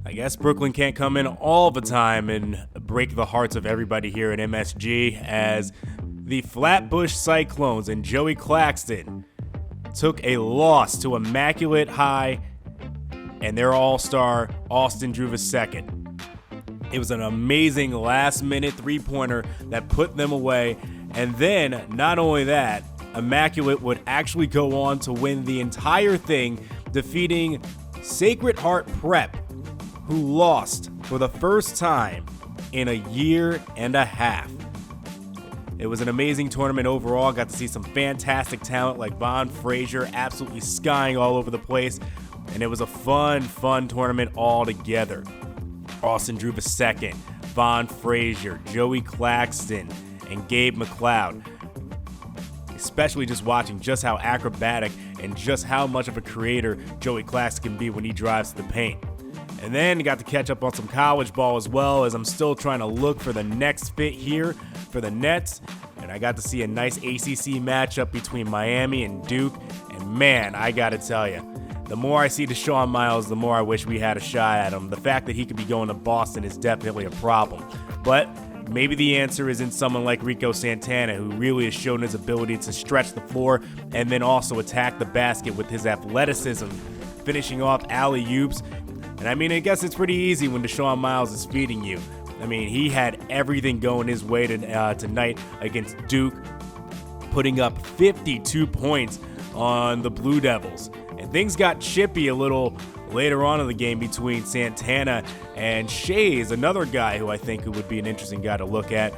I guess Brooklyn can't come in all the time and break the hearts of everybody here at MSG, as the Flatbush Cyclones and Joey Clarkson took a loss to Immaculate High and their all-star Austin Drew II. It was an amazing last-minute three-pointer that put them away, and then, not only that, Immaculate would actually go on to win the entire thing, defeating Sacred Heart Prep, who lost for the first time in a year and a half. It was an amazing tournament overall. Got to see some fantastic talent like Von Frazier absolutely skying all over the place, and it was a fun tournament altogether. Austin Drew II, Von Frazier, Joey Claxton, and Gabe McLeod. Especially just watching just how acrobatic and just how much of a creator Joey Claxton can be when he drives to the paint. And then got to catch up on some college ball as well, as I'm still trying to look for the next fit here for the Nets. And I got to see a nice ACC matchup between Miami and Duke. And man, I got to tell you, the more I see Deshaun Miles, the more I wish we had a shot at him. The fact that he could be going to Boston is definitely a problem. But maybe the answer is in someone like Rico Santana, who really has shown his ability to stretch the floor and then also attack the basket with his athleticism, finishing off alley-oops. And I mean, I guess it's pretty easy when Deshaun Miles is feeding you. I mean, he had everything going his way tonight against Duke, putting up 52 points on the Blue Devils. And things got chippy a little later on in the game between Santana and Shays, another guy who I think would be an interesting guy to look at,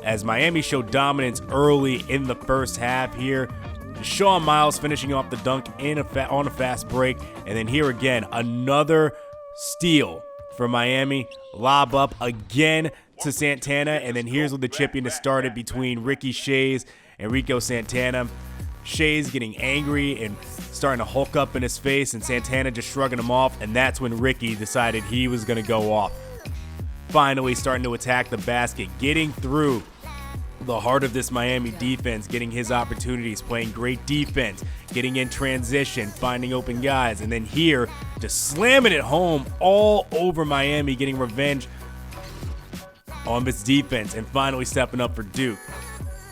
as Miami showed dominance early in the first half here. Deshaun Miles finishing off the dunk on a fast break, and then here again, another steal for Miami. Lob up again to Santana, and then here's where the chippiness started between Ricky Shays and Rico Santana. Shays getting angry and starting to hulk up in his face, and Santana just shrugging him off, and that's when Ricky decided he was going to go off. Finally starting to attack the basket, getting through the heart of this Miami defense, getting his opportunities, playing great defense, getting in transition, finding open guys, and then here, just slamming it home all over Miami, getting revenge on this defense, and finally stepping up for Duke.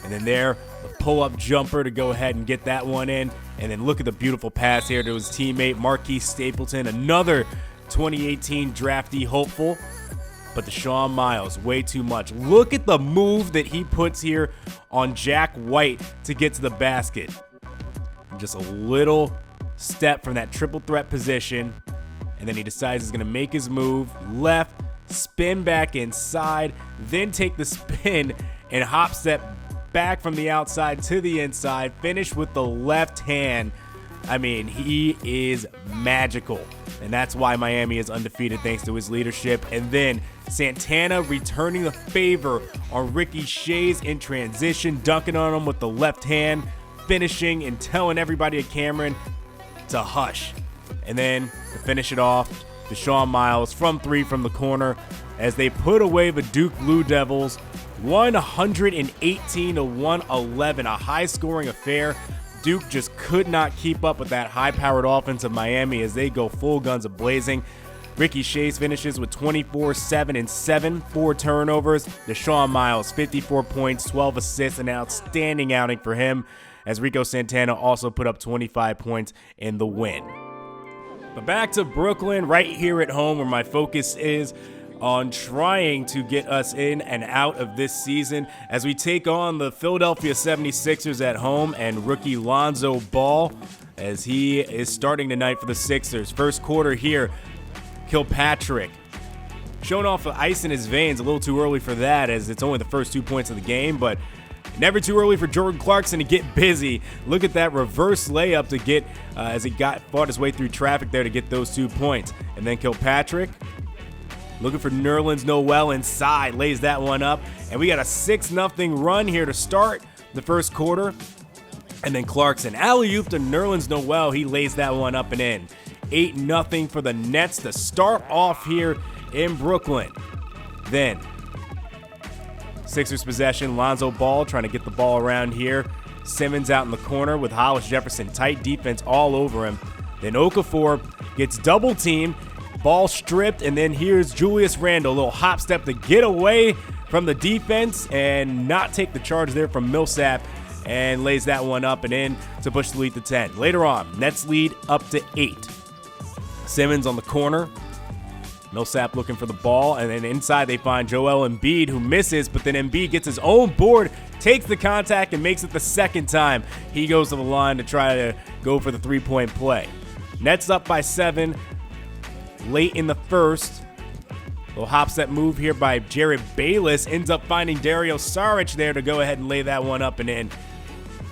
And then there, the pull-up jumper to go ahead and get that one in, and then look at the beautiful pass here to his teammate, Marquise Stapleton, another 2018 draftee hopeful. But Deshaun Miles, way too much. Look at the move that he puts here on Jack White to get to the basket. Just a little step from that triple threat position, and then he decides he's gonna make his move, left, spin back inside, then take the spin and hop step back from the outside to the inside, finish with the left hand. I mean, he is magical, and that's why Miami is undefeated thanks to his leadership. And then Santana returning the favor on Ricky Shays in transition, dunking on him with the left hand, finishing and telling everybody at Cameron to hush. And then to finish it off, Deshaun Miles from three from the corner as they put away the Duke Blue Devils 118 to 111, a high-scoring affair. Duke just could not keep up with that high-powered offense of Miami as they go full guns a-blazing. Ricky Shays finishes with 24, 7, and 7, 4 turnovers. Deshaun Miles, 54 points, 12 assists, an outstanding outing for him, as Rico Santana also put up 25 points in the win. But back to Brooklyn, right here at home, where my focus is on trying to get us in and out of this season as we take on the Philadelphia 76ers at home and rookie Lonzo Ball as he is starting tonight for the Sixers. First quarter here, Kilpatrick showing off the ice in his veins. A little too early for that as it's only the first 2 points of the game, but never too early for Jordan Clarkson to get busy. Look at that reverse layup to get as he fought his way through traffic there to get those 2 points. And then Kilpatrick looking for Nerlens Noel inside, lays that one up, and we got a 6-0 run here to start the first quarter. And then Clarkson, alley-oop to Nerlens Noel, he lays that one up and in. 8-0 for the Nets to start off here in Brooklyn. Then Sixers possession, Lonzo Ball trying to get the ball around here. Simmons out in the corner with Hollis Jefferson, tight defense all over him. Then Okafor gets double-teamed, Ball stripped, and then here's Julius Randle. A little hop step to get away from the defense and not take the charge there from Millsap, and lays that one up and in to push the lead to 10. Later on, Nets lead up to 8. Simmons on the corner. Millsap looking for the ball, and then inside they find Joel Embiid, who misses, but then Embiid gets his own board, takes the contact, and makes it the second time he goes to the line to try to go for the three-point play. Nets up by 7 late in the first. Little hop step move here by Jared Bayless, ends up finding Dario Saric there to go ahead and lay that one up and in.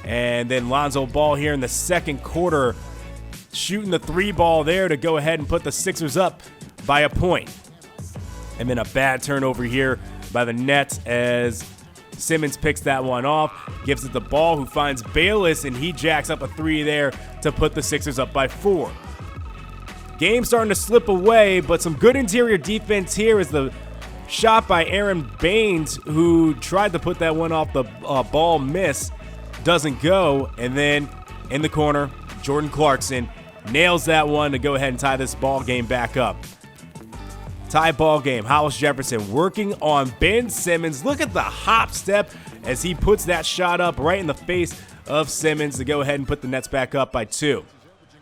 And then Lonzo Ball here in the second quarter, shooting the 3 ball there to go ahead and put the Sixers up by a point. And then a bad turnover here by the Nets as Simmons picks that one off, gives it the Ball, who finds Bayless, and he jacks up a 3 there to put the Sixers up by 4. Game starting to slip away, but some good interior defense here as the shot by Aaron Baines, who tried to put that one off the ball miss, doesn't go. And then in the corner, Jordan Clarkson nails that one to go ahead and tie this ball game back up. Tie ball game. Hollis Jefferson working on Ben Simmons. Look at the hop step as he puts that shot up right in the face of Simmons to go ahead and put the Nets back up by 2.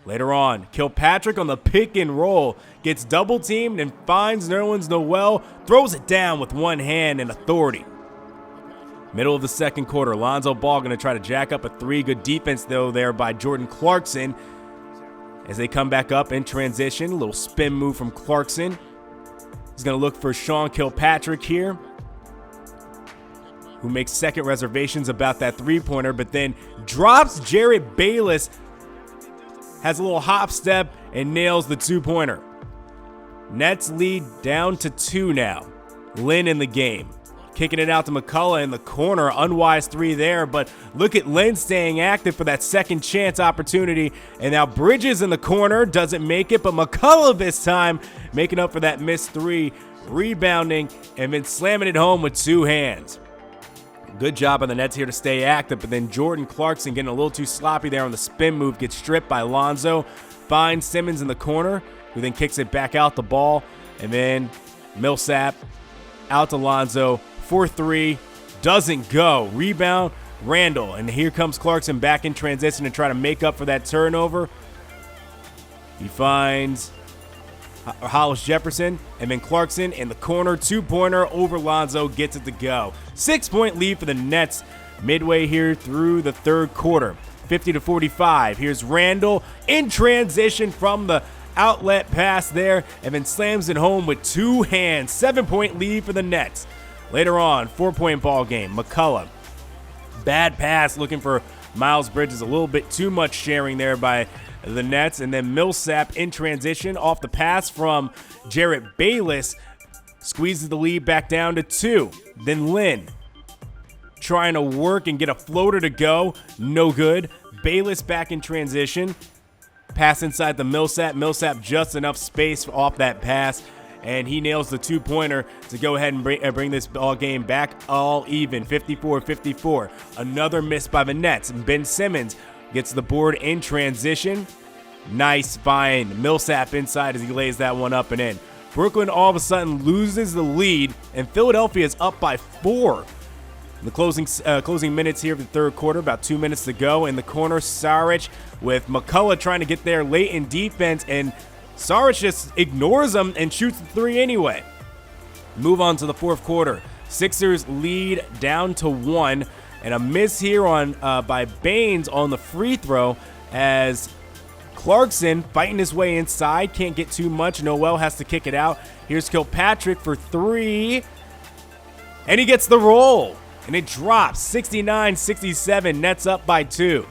Later on, Kilpatrick on the pick and roll gets double teamed and finds Nerlens Noel, throws it down with one hand and authority. Middle of the second quarter, Lonzo Ball going to try to jack up a 3. Good defense though there by Jordan Clarkson as they come back up in transition. A little spin move from Clarkson. He's going to look for Sean Kilpatrick here, who makes second reservations about that three-pointer, but then drops Jared Bayless, has a little hop step, and nails the two-pointer. Nets lead down to 2 now. Lynn in the game. Kicking it out to McCullough in the corner. Unwise 3 there, but look at Lynn staying active for that second chance opportunity. And now Bridges in the corner, doesn't make it, but McCullough this time making up for that missed 3, rebounding, and then slamming it home with 2 hands. Good job on the Nets here to stay active, but then Jordan Clarkson getting a little too sloppy there on the spin move, gets stripped by Lonzo, finds Simmons in the corner, who then kicks it back out the ball, and then Millsap out to Lonzo. 4-3, doesn't go. Rebound, Randle. And here comes Clarkson back in transition to try to make up for that turnover. He finds Hollis Jefferson, and then Clarkson in the corner. 2-pointer over Lonzo, gets it to go. 6-point lead for the Nets midway here through the third quarter. 50-45. Here's Randle in transition from the outlet pass there, and then slams it home with 2 hands. 7-point lead for the Nets. Later on, 4-point ball game. McCullough, bad pass looking for Miles Bridges. A little bit too much sharing there by the Nets. And then Millsap in transition off the pass from Jarrett Bayless. Squeezes the lead back down to 2. Then Lynn trying to work and get a floater to go. No good. Bayless back in transition. Pass inside the Millsap. Millsap just enough space off that pass, and he nails the 2-pointer to go ahead and bring this ball game back all even. 54-54. Another miss by the Nets. Ben Simmons gets the board in transition. Nice find. Millsap inside as he lays that one up and in. Brooklyn all of a sudden loses the lead, and Philadelphia is up by 4. In the closing minutes here of the third quarter, about 2 minutes to go. In the corner, Saric with McCullough trying to get there late in defense, and Saric just ignores him and shoots the 3 anyway. Move on to the fourth quarter. Sixers lead down to 1, and a miss here on by Baines on the free throw as Clarkson fighting his way inside. Can't get too much. Noel has to kick it out. Here's Kilpatrick for 3, and he gets the roll, and it drops 69-67. Nets up by 2.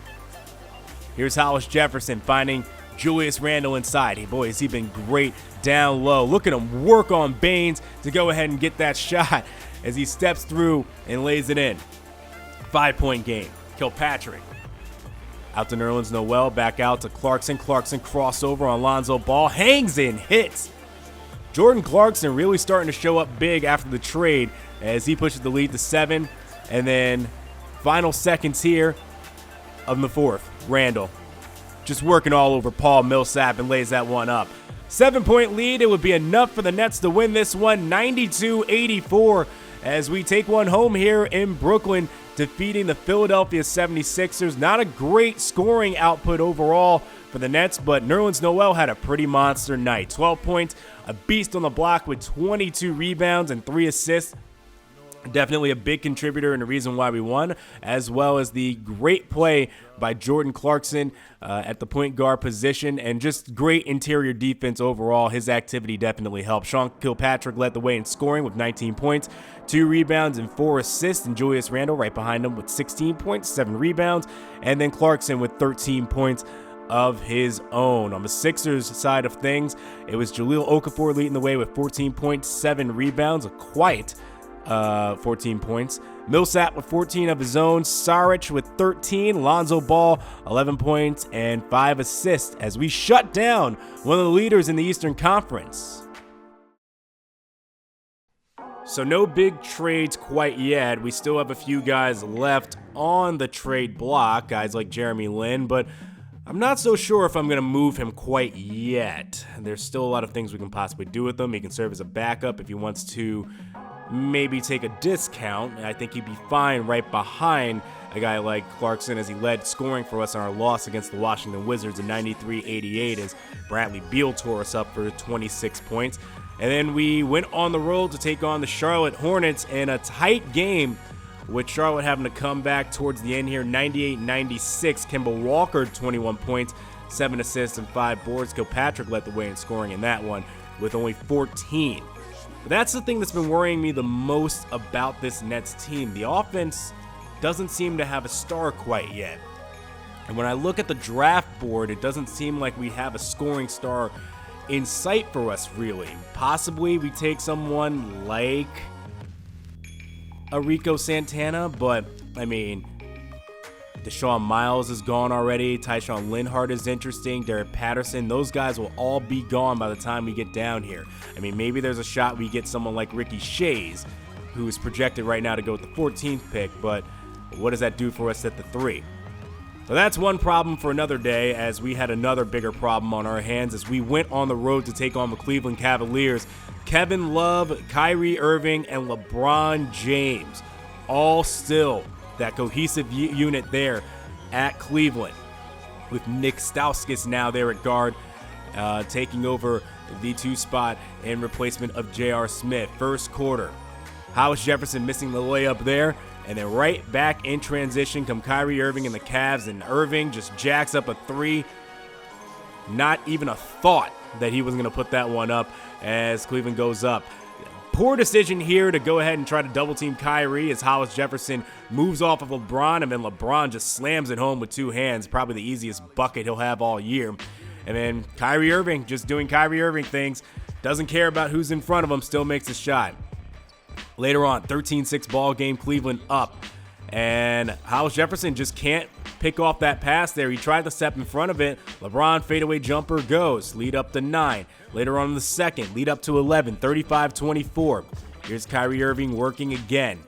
Here's Hollis Jefferson finding Julius Randle inside. Hey, boy, has he been great down low. Look at him work on Baines to go ahead and get that shot as he steps through and lays it in. 5-point game. Kilpatrick out to Nerlens Noel, back out to Clarkson. Clarkson crossover on Lonzo Ball. Hangs in, hits. Jordan Clarkson really starting to show up big after the trade as he pushes the lead to 7. And then final seconds here of the fourth. Randle just working all over Paul Millsap and lays that one up. 7-point lead. It would be enough for the Nets to win this one 92-84 as we take one home here in Brooklyn, defeating the Philadelphia 76ers. Not a great scoring output overall for the Nets, but Nerlens Noel had a pretty monster night. 12 points, a beast on the block with 22 rebounds and 3 assists. Definitely a big contributor and a reason why we won, as well as the great play by Jordan Clarkson at the point guard position, and just great interior defense overall. His activity definitely helped. Sean Kilpatrick led the way in scoring with 19 points, 2 rebounds, and 4 assists, and Julius Randle right behind him with 16 points, 7 rebounds, and then Clarkson with 13 points of his own. On the Sixers side of things, it was Jahlil Okafor leading the way with 14 points, 7 rebounds, a quiet 14 points. Millsap with 14 of his own. Saric with 13. Lonzo Ball, 11 points and 5 assists as we shut down one of the leaders in the Eastern Conference. So no big trades quite yet. We still have a few guys left on the trade block, guys like Jeremy Lin, but I'm not so sure if I'm going to move him quite yet. There's still a lot of things we can possibly do with him. He can serve as a backup if he wants to maybe take a discount. I think he'd be fine right behind a guy like Clarkson, as he led scoring for us on our loss against the Washington Wizards in 93-88 as Bradley Beal tore us up for 26 points. And then we went on the road to take on the Charlotte Hornets in a tight game, with Charlotte having to come back towards the end here, 98-96. Kemba Walker, 21 points, 7 assists, and 5 boards. Kilpatrick led the way in scoring in that one with only 14. But that's the thing that's been worrying me the most about this Nets team. The offense doesn't seem to have a star quite yet. And when I look at the draft board, it doesn't seem like we have a scoring star in sight for us, really. Possibly we take someone like a Rico Santana, but I mean, Deshaun Miles is gone already. Tyshawn Linhart is interesting. Derek Patterson, those guys will all be gone by the time we get down here. I mean, maybe there's a shot we get someone like Ricky Shays, who is projected right now to go with the 14th pick, but what does that do for us at the 3? So that's one problem for another day, as we had another bigger problem on our hands as we went on the road to take on the Cleveland Cavaliers. Kevin Love, Kyrie Irving, and LeBron James, all still that cohesive unit there at Cleveland, with Nick Stauskas now there at guard, taking over the 2 spot in replacement of J.R. Smith. First quarter, Hollis Jefferson missing the layup there, and then right back in transition come Kyrie Irving and the Cavs, and Irving just jacks up a 3. Not even a thought that he was going to put that one up as Cleveland goes up. Poor decision here to go ahead and try to double team Kyrie as Hollis Jefferson moves off of LeBron, and then LeBron just slams it home with 2 hands, probably the easiest bucket he'll have all year. And then Kyrie Irving just doing Kyrie Irving things, doesn't care about who's in front of him, still makes a shot. Later on, 13-6 ball game, Cleveland up, and Hollis Jefferson just can't pick off that pass there. He tried to step in front of it. LeBron fadeaway jumper goes, lead up to 9. Later on in the second, lead up to 11, 35-24. Here's Kyrie Irving working again.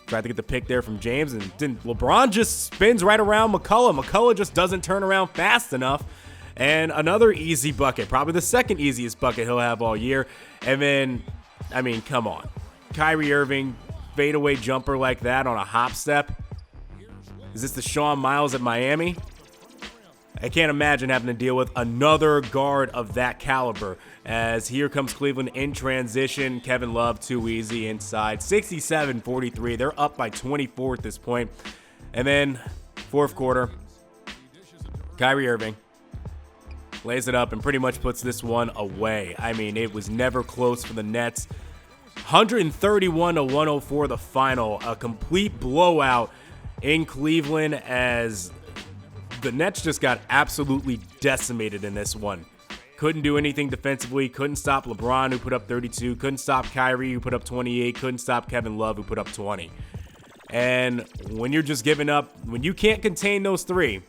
Tried to get the pick there from James, and didn't. LeBron just spins right around McCullough. McCullough just doesn't turn around fast enough. And another easy bucket, probably the second easiest bucket he'll have all year. And then, I mean, come on. Kyrie Irving, fadeaway jumper like that on a hop step. Is this the Shawn Miles at Miami? I can't imagine having to deal with another guard of that caliber, as here comes Cleveland in transition. Kevin Love, too easy inside. 67-43. They're up by 24 at this point. And then, fourth quarter, Kyrie Irving lays it up and pretty much puts this one away. I mean, it was never close for the Nets. 131-104 the final. A complete blowout in Cleveland, as the Nets just got absolutely decimated in this one. Couldn't do anything defensively. Couldn't stop LeBron, who put up 32. Couldn't stop Kyrie, who put up 28. Couldn't stop Kevin Love, who put up 20. And when you're just giving up, when you can't contain those 3,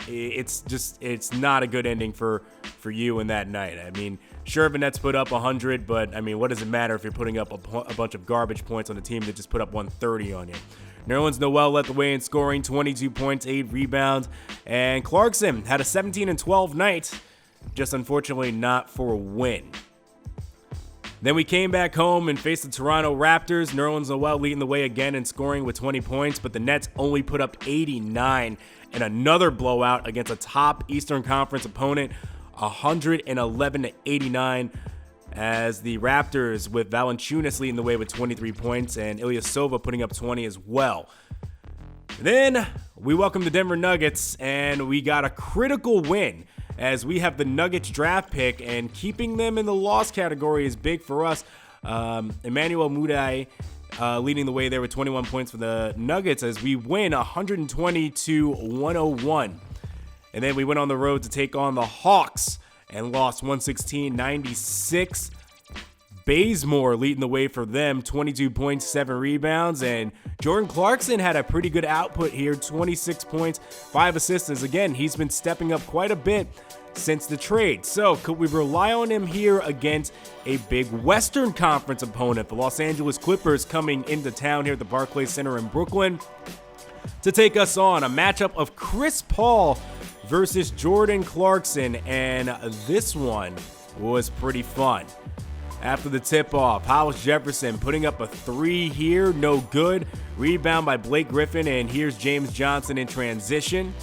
it's not a good ending for you in that night. I mean, sure, the Nets put up 100, but I mean, what does it matter if you're putting up a bunch of garbage points on a team that just put up 130 on you? Nerlens Noel led the way in scoring, 22 points, 8 rebounds, and Clarkson had a 17-12 night just unfortunately not for a win. Then we came back home and faced the Toronto Raptors. Nerlens Noel leading the way again in scoring with 20 points, but the Nets only put up 89 in another blowout against a top Eastern Conference opponent, 111-89, as the Raptors with Valanciunas leading the way with 23 points and Ilyasova putting up 20 as well. Then we welcome the Denver Nuggets, and we got a critical win as we have the Nuggets draft pick, and keeping them in the loss category is big for us. Emmanuel Mudiay leading the way there with 21 points for the Nuggets as we win 120-101. And then we went on the road to take on the Hawks and lost 116-96. Bazemore leading the way for them, 22 points, 7 rebounds, and Jordan Clarkson had a pretty good output here, 26 points, 5 assists. Again, he's been stepping up quite a bit since the trade. So could we rely on him here against a big Western Conference opponent? The Los Angeles Clippers coming into town here at the Barclays Center in Brooklyn to take us on a matchup of Chris Paul versus Jordan Clarkson, and this one was pretty fun. After the tip-off, Hollis Jefferson putting up a 3 here, no good. Rebound by Blake Griffin, and here's James Johnson in transition.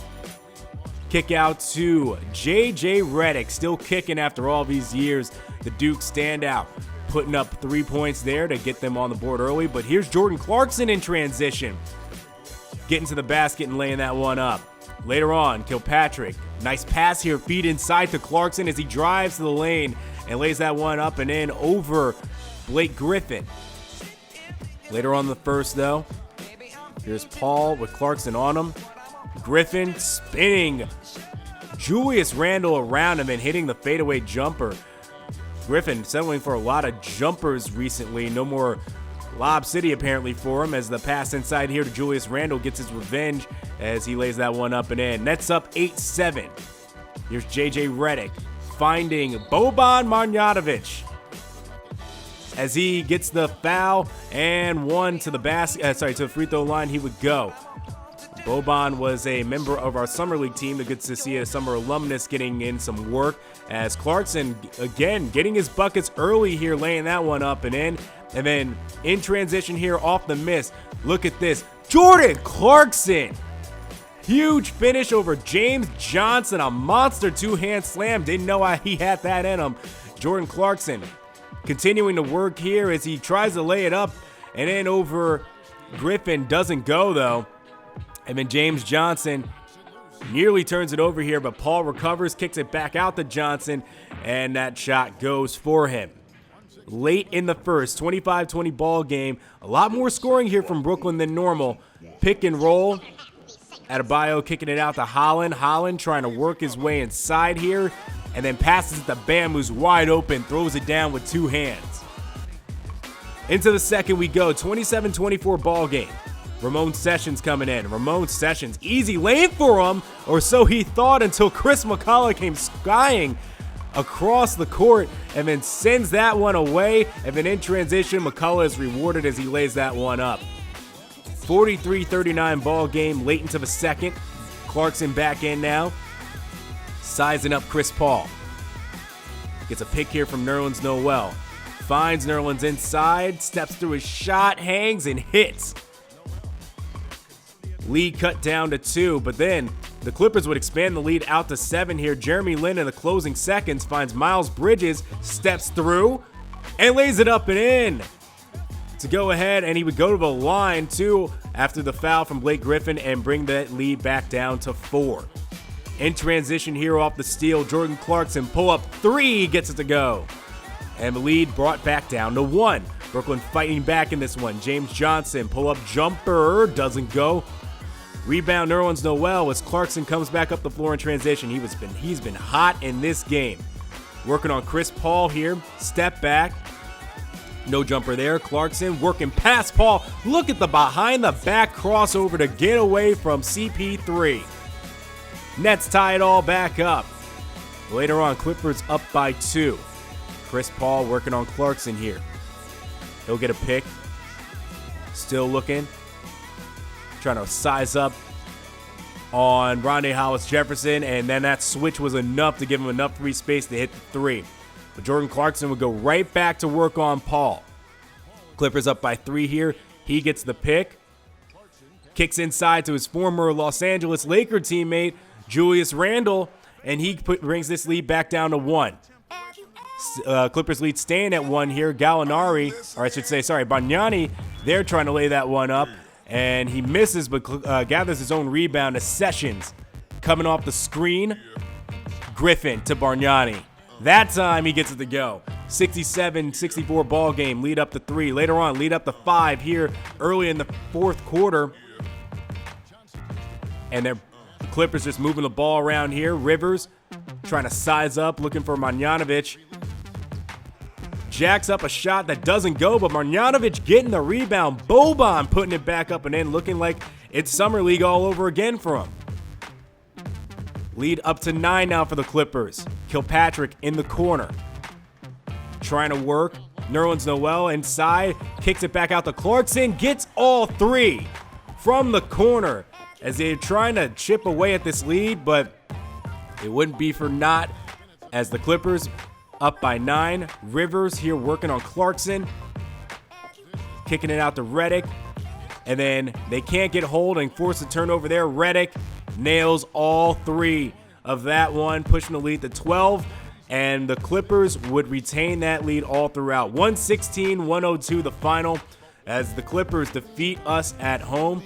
Kick out to J.J. Redick, still kicking after all these years. The Duke standout, putting up 3 points there to get them on the board early. But here's Jordan Clarkson in transition, getting to the basket and laying that one up. Later on, Kilpatrick, nice pass here, feed inside to Clarkson as he drives to the lane and lays that one up and in over Blake Griffin. Later on in the first, though, here's Paul with Clarkson on him. Griffin spinning Julius Randle around him and hitting the fadeaway jumper. Griffin settling for a lot of jumpers recently. No more Lob City apparently for him, as the pass inside here to Julius Randle gets his revenge as he lays that one up and in. Nets up 8-7. Here's J.J. Redick finding Boban Marjanovic as he gets the foul and one to the to the free throw line he would go. Boban was a member of our Summer League team. Good to see a summer alumnus getting in some work, as Clarkson, again, getting his buckets early here, laying that one up and in. And then in transition here off the miss, look at this. Jordan Clarkson. Huge finish over James Johnson. A monster two-hand slam. Didn't know he had that in him. Jordan Clarkson continuing to work here as he tries to lay it up and in over Griffin. Doesn't go, though. And then James Johnson nearly turns it over here, but Paul recovers, kicks it back out to Johnson, and that shot goes for him. Late in the first, 25-20 ball game. A lot more scoring here from Brooklyn than normal. Pick and roll. Adebayo kicking it out to Holland. Holland trying to work his way inside here, and then passes it to Bam, who's wide open, throws it down with 2 hands. Into the second we go, 27-24 ball game. Ramon Sessions coming in. Ramon Sessions, easy lane for him, or so he thought, until Chris McCullough came skying across the court and then sends that one away. And then in transition, McCullough is rewarded as he lays that one up. 43-39 ball game late into the second. Clarkson back in now, sizing up Chris Paul. Gets a pick here from Nerlens Noel. Finds Nerlens inside, steps through his shot, hangs and hits. Lead cut down to 2, but then the Clippers would expand the lead out to 7 here. Jeremy Lin in the closing seconds finds Miles Bridges, steps through, and lays it up and in to go ahead, and he would go to the line too after the foul from Blake Griffin and bring that lead back down to 4. In transition here off the steal, Jordan Clarkson pull up 3, gets it to go. And the lead brought back down to 1. Brooklyn fighting back in this one. James Johnson pull up jumper, doesn't go. Rebound Nerlens Noel as Clarkson comes back up the floor in transition. He's been hot in this game. Working on Chris Paul here. Step back. No jumper there. Clarkson working past Paul. Look at the behind the back crossover to get away from CP3. Nets tie it all back up. Later on, Clippers up by 2. Chris Paul working on Clarkson here. He'll get a pick. Still looking. Trying to size up on Rondé Hollis-Jefferson, and then that switch was enough to give him enough free space to hit the three. But Jordan Clarkson would go right back to work on Paul. Clippers up by 3 here. He gets the pick. Kicks inside to his former Los Angeles Laker teammate, Julius Randle, and he brings this lead back down to 1. Clippers lead staying at 1 here. Bargnani, they're trying to lay that one up, and he misses but gathers his own rebound to Sessions. Coming off the screen, Griffin to Bargnani. That time he gets it to go. 67-64 ball game, lead up to 3. Later on, lead up to 5 here early in the fourth quarter. And the Clippers just moving the ball around here. Rivers trying to size up, looking for Marjanovic. Jacks up a shot that doesn't go, but Marjanovic getting the rebound. Boban putting it back up and in, looking like it's Summer League all over again for him. Lead up to 9 now for the Clippers. Kilpatrick in the corner. Trying to work. Nerlens Noel inside. Kicks it back out to Clarkson. Gets all 3 from the corner as they're trying to chip away at this lead, but it wouldn't be for naught as the Clippers up by 9. Rivers here working on Clarkson. Kicking it out to Redick. And then they can't get hold and force a turnover there. Redick nails all 3 of that one, pushing the lead to 12. And the Clippers would retain that lead all throughout. 116-102 the final as the Clippers defeat us at home.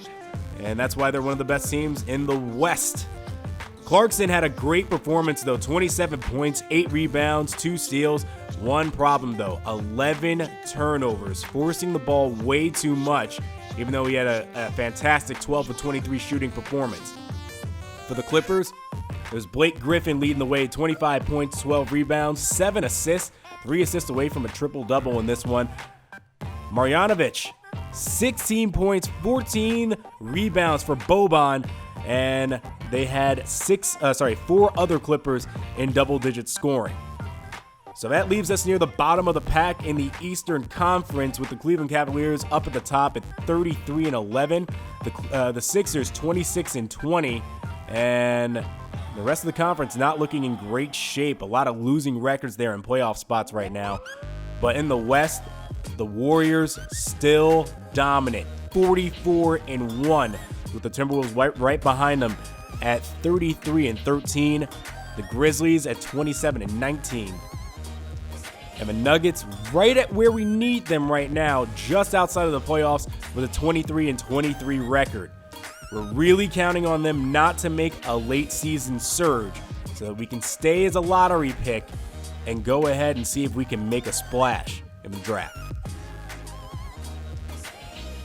And that's why they're one of the best teams in the West. Clarkson had a great performance, though. 27 points, 8 rebounds, 2 steals. One problem, though. 11 turnovers, forcing the ball way too much, even though he had a fantastic 12 of 23 shooting performance. For the Clippers, there's Blake Griffin leading the way. 25 points, 12 rebounds, 7 assists. 3 assists away from a triple-double in this one. Marjanovic, 16 points, 14 rebounds for Boban, and they had 4 other Clippers in double-digit scoring. So that leaves us near the bottom of the pack in the Eastern Conference with the Cleveland Cavaliers up at the top at 33-11. The Sixers 26-20, and the rest of the conference not looking in great shape. A lot of losing records there in playoff spots right now. But in the West, the Warriors still dominant, 44-1, with the Timberwolves right behind them at 33-13. The Grizzlies at 27-19. And the Nuggets right at where we need them right now, just outside of the playoffs with a 23-23 record. We're really counting on them not to make a late season surge so that we can stay as a lottery pick and go ahead and see if we can make a splash in the draft.